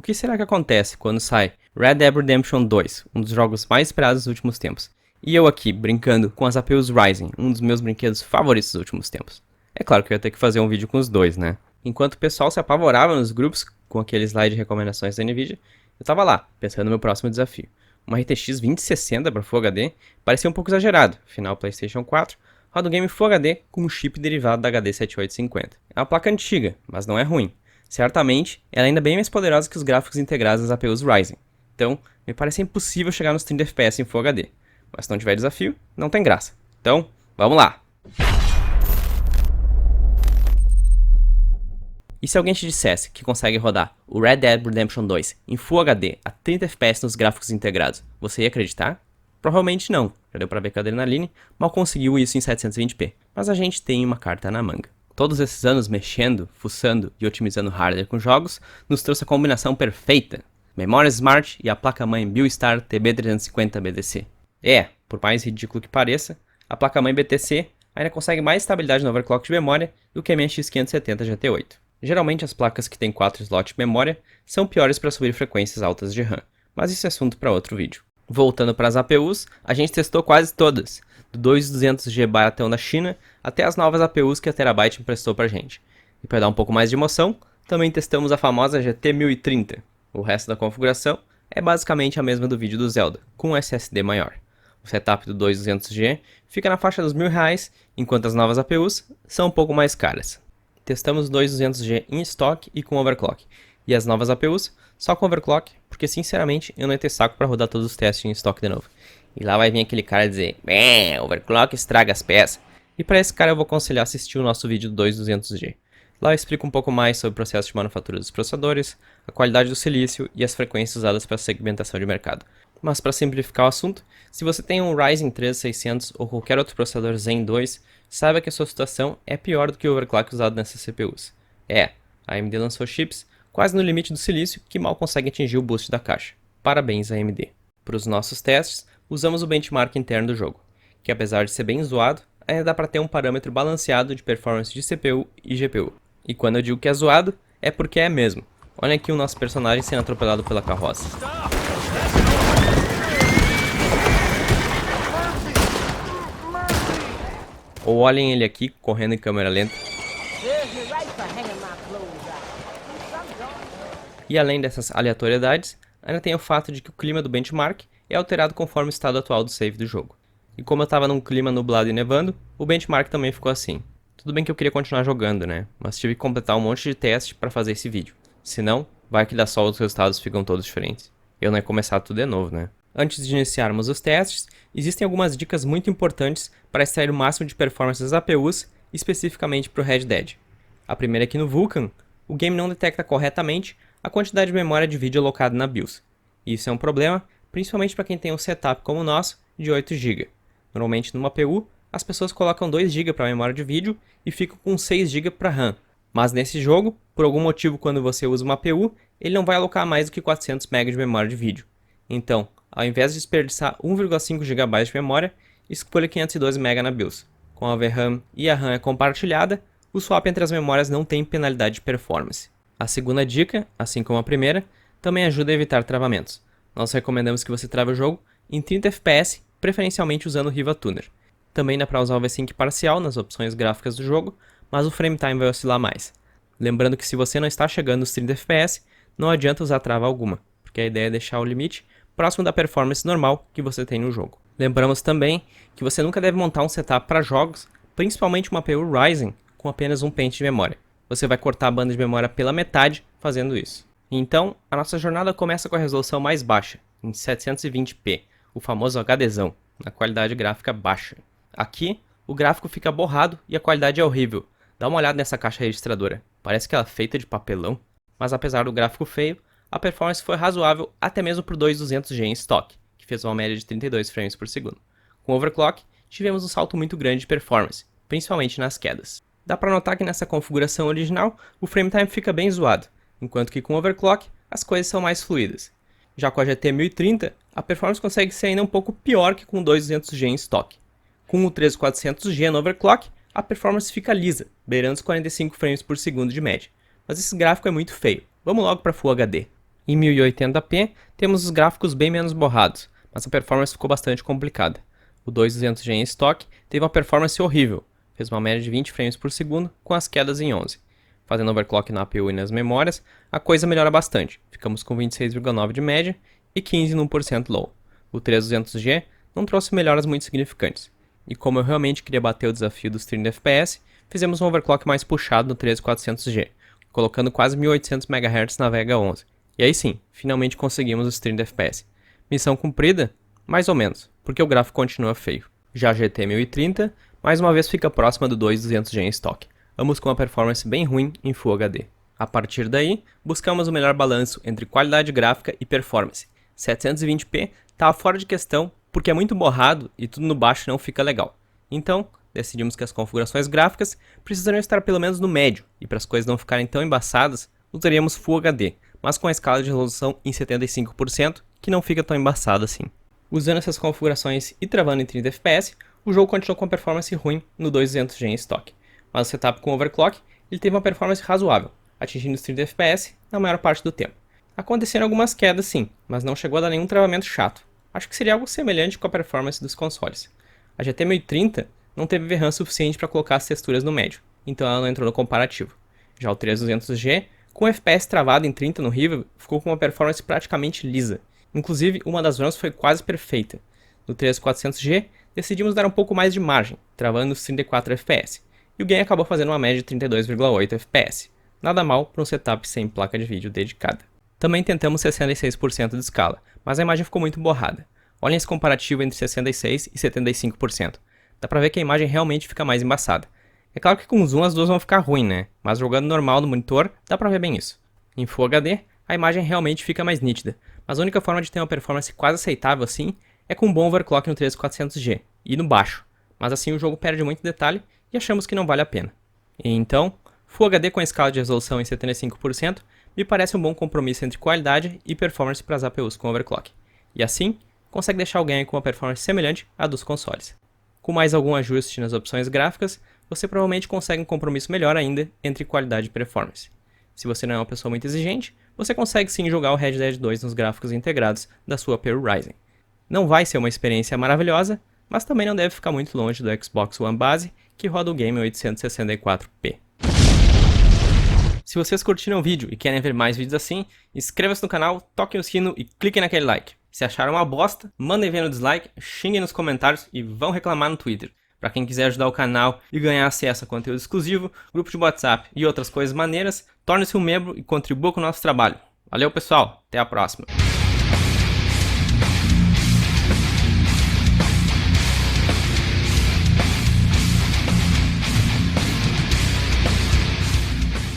que será que acontece quando sai Red Dead Redemption 2, um dos jogos mais esperados dos últimos tempos, e eu aqui brincando com as APUs Ryzen, um dos meus brinquedos favoritos dos últimos tempos? É claro que eu ia ter que fazer um vídeo com os dois, né? Enquanto o pessoal se apavorava nos grupos com aquele slide de recomendações da Nvidia, eu tava lá, pensando no meu próximo desafio. Uma RTX 2060 para Full HD parecia um pouco exagerado, afinal o PlayStation 4 roda o game Full HD com um chip derivado da HD 7850. É uma placa antiga, mas não é ruim. Certamente, ela é ainda bem mais poderosa que os gráficos integrados das APUs Ryzen. Então, me parece impossível chegar nos 30 FPS em Full HD. Mas se não tiver desafio, não tem graça. Então, vamos lá! E se alguém te dissesse que consegue rodar o Red Dead Redemption 2 em Full HD a 30 FPS nos gráficos integrados, você ia acreditar? Provavelmente não, já deu pra ver que a Adrenaline mal conseguiu isso em 720p, mas a gente tem uma carta na manga. Todos esses anos mexendo, fuçando e otimizando hardware com jogos, nos trouxe a combinação perfeita. Memória Smart e a placa-mãe BuiLStar TB350BTC. Por mais ridículo que pareça, a placa-mãe BTC ainda consegue mais estabilidade no overclock de memória do que a minha X570 GT8. Geralmente as placas que têm 4 slots de memória são piores para subir frequências altas de RAM, mas isso é assunto para outro vídeo. Voltando para as APUs, a gente testou quase todas, do 2200G baratão da China até as novas APUs que a Terabyte emprestou pra gente. E para dar um pouco mais de emoção, também testamos a famosa GT 1030. O resto da configuração é basicamente a mesma do vídeo do Zelda, com um SSD maior. O setup do 2200G fica na faixa dos R$1.000, enquanto as novas APUs são um pouco mais caras. Testamos o 2200G em estoque e com overclock, e as novas APUs só com overclock, porque sinceramente eu não ia ter saco para rodar todos os testes em estoque de novo. E lá vai vir aquele cara dizer, overclock estraga as peças. E para esse cara eu vou aconselhar assistir o nosso vídeo do 2200G. Lá eu explico um pouco mais sobre o processo de manufatura dos processadores, a qualidade do silício e as frequências usadas para segmentação de mercado. Mas para simplificar o assunto, se você tem um Ryzen 3600 ou qualquer outro processador Zen 2, saiba que a sua situação é pior do que o overclock usado nessas CPUs. A AMD lançou chips quase no limite do silício que mal conseguem atingir o boost da caixa. Parabéns AMD. Para os nossos testes, usamos o benchmark interno do jogo, que apesar de ser bem zoado, ainda dá para ter um parâmetro balanceado de performance de CPU e GPU. E quando eu digo que é zoado, é porque é mesmo. Olha aqui o nosso personagem sendo atropelado pela carroça. Ou olhem ele aqui, correndo em câmera lenta. E além dessas aleatoriedades, ainda tem o fato de que o clima do benchmark é alterado conforme o estado atual do save do jogo. E como eu estava num clima nublado e nevando, o benchmark também ficou assim. Tudo bem que eu queria continuar jogando, né? Mas tive que completar um monte de teste para fazer esse vídeo. Senão, vai que dá sol os resultados ficam todos diferentes. Eu não ia começar tudo de novo, né? Antes de iniciarmos os testes, existem algumas dicas muito importantes para extrair o máximo de performance das APUs, especificamente para o Red Dead. A primeira é que no Vulkan, o game não detecta corretamente a quantidade de memória de vídeo alocada na BIOS. E isso é um problema, principalmente para quem tem um setup como o nosso, de 8 GB. Normalmente numa APU, as pessoas colocam 2 GB para memória de vídeo e ficam com 6 GB para RAM. Mas nesse jogo, por algum motivo quando você usa uma APU, ele não vai alocar mais do que 400 MB de memória de vídeo. Então, ao invés de desperdiçar 1,5 GB de memória, escolha 512 MB na BIOS. Com a VRAM e a RAM é compartilhada, o swap entre as memórias não tem penalidade de performance. A segunda dica, assim como a primeira, também ajuda a evitar travamentos. Nós recomendamos que você trave o jogo em 30 FPS, preferencialmente usando o Riva Tuner. Também dá para usar o V-Sync parcial nas opções gráficas do jogo, mas o frame time vai oscilar mais. Lembrando que se você não está chegando nos 30 FPS, não adianta usar trava alguma, porque a ideia é deixar o limite próximo da performance normal que você tem no jogo. Lembramos também que você nunca deve montar um setup para jogos, principalmente uma APU Ryzen, com apenas um pente de memória. Você vai cortar a banda de memória pela metade fazendo isso. Então, a nossa jornada começa com a resolução mais baixa, em 720p, o famoso HDzão, na qualidade gráfica baixa. Aqui, o gráfico fica borrado e a qualidade é horrível. Dá uma olhada nessa caixa registradora, parece que ela é feita de papelão. Mas apesar do gráfico feio, a performance foi razoável até mesmo para o 2200G em estoque, que fez uma média de 32 frames por segundo. Com overclock, tivemos um salto muito grande de performance, principalmente nas quedas. Dá para notar que nessa configuração original, o frame time fica bem zoado, enquanto que com overclock, as coisas são mais fluidas. Já com a GT 1030, a performance consegue ser ainda um pouco pior que com o 2200G em estoque. Com o 13400G no overclock, a performance fica lisa, beirando os 45 frames por segundo de média. Mas esse gráfico é muito feio. Vamos logo para Full HD. Em 1080p, temos os gráficos bem menos borrados, mas a performance ficou bastante complicada. O 2200G em estoque teve uma performance horrível, fez uma média de 20 frames por segundo com as quedas em 11. Fazendo overclock na APU e nas memórias, a coisa melhora bastante, ficamos com 26,9 de média e 15 no 1% low. O 3200G não trouxe melhoras muito significantes, e como eu realmente queria bater o desafio dos 30 FPS, fizemos um overclock mais puxado no 13400G, colocando quase 1800 MHz na Vega 11. E aí sim, finalmente conseguimos os 30 FPS. Missão cumprida? Mais ou menos, porque o gráfico continua feio. Já a GT 1030, mais uma vez fica próxima do 2200G em estoque, ambos com uma performance bem ruim em Full HD. A partir daí, buscamos o melhor balanço entre qualidade gráfica e performance. 720p estava fora de questão porque é muito borrado e tudo no baixo não fica legal. Então, decidimos que as configurações gráficas precisariam estar pelo menos no médio, e para as coisas não ficarem tão embaçadas, usaríamos Full HD, mas com a escala de resolução em 75%, que não fica tão embaçada assim. Usando essas configurações e travando em 30 FPS, o jogo continuou com uma performance ruim no 2200G em estoque, mas o setup com overclock ele teve uma performance razoável, atingindo os 30 FPS na maior parte do tempo. Aconteceram algumas quedas sim, mas não chegou a dar nenhum travamento chato. Acho que seria algo semelhante com a performance dos consoles. A GT 1030 não teve VRAM suficiente para colocar as texturas no médio, então ela não entrou no comparativo. Já o 3200G, com o FPS travado em 30 no Riva, ficou com uma performance praticamente lisa. Inclusive, uma das runs foi quase perfeita. No 3400G, decidimos dar um pouco mais de margem, travando os 34 FPS, e o game acabou fazendo uma média de 32,8 FPS. Nada mal para um setup sem placa de vídeo dedicada. Também tentamos 66% de escala, mas a imagem ficou muito borrada. Olhem esse comparativo entre 66% e 75%. Dá pra ver que a imagem realmente fica mais embaçada. É claro que com zoom as duas vão ficar ruins, né? Mas jogando normal no monitor, dá pra ver bem isso. Em Full HD, a imagem realmente fica mais nítida, mas a única forma de ter uma performance quase aceitável assim é com um bom overclock no 3400G e no baixo, mas assim o jogo perde muito detalhe e achamos que não vale a pena. E então, Full HD com a escala de resolução em 75% me parece um bom compromisso entre qualidade e performance para as APUs com overclock, e assim consegue deixar o game com uma performance semelhante à dos consoles. Com mais algum ajuste nas opções gráficas, você provavelmente consegue um compromisso melhor ainda entre qualidade e performance. Se você não é uma pessoa muito exigente, você consegue sim jogar o Red Dead 2 nos gráficos integrados da sua APU Ryzen. Não vai ser uma experiência maravilhosa, mas também não deve ficar muito longe do Xbox One base, que roda o game em 864p. Se vocês curtiram o vídeo e querem ver mais vídeos assim, inscreva-se no canal, toquem o sino e cliquem naquele like. Se acharam uma bosta, mandem ver no dislike, xinguem nos comentários e vão reclamar no Twitter. Para quem quiser ajudar o canal e ganhar acesso a conteúdo exclusivo, grupo de WhatsApp e outras coisas maneiras, torne-se um membro e contribua com o nosso trabalho. Valeu pessoal, até a próxima!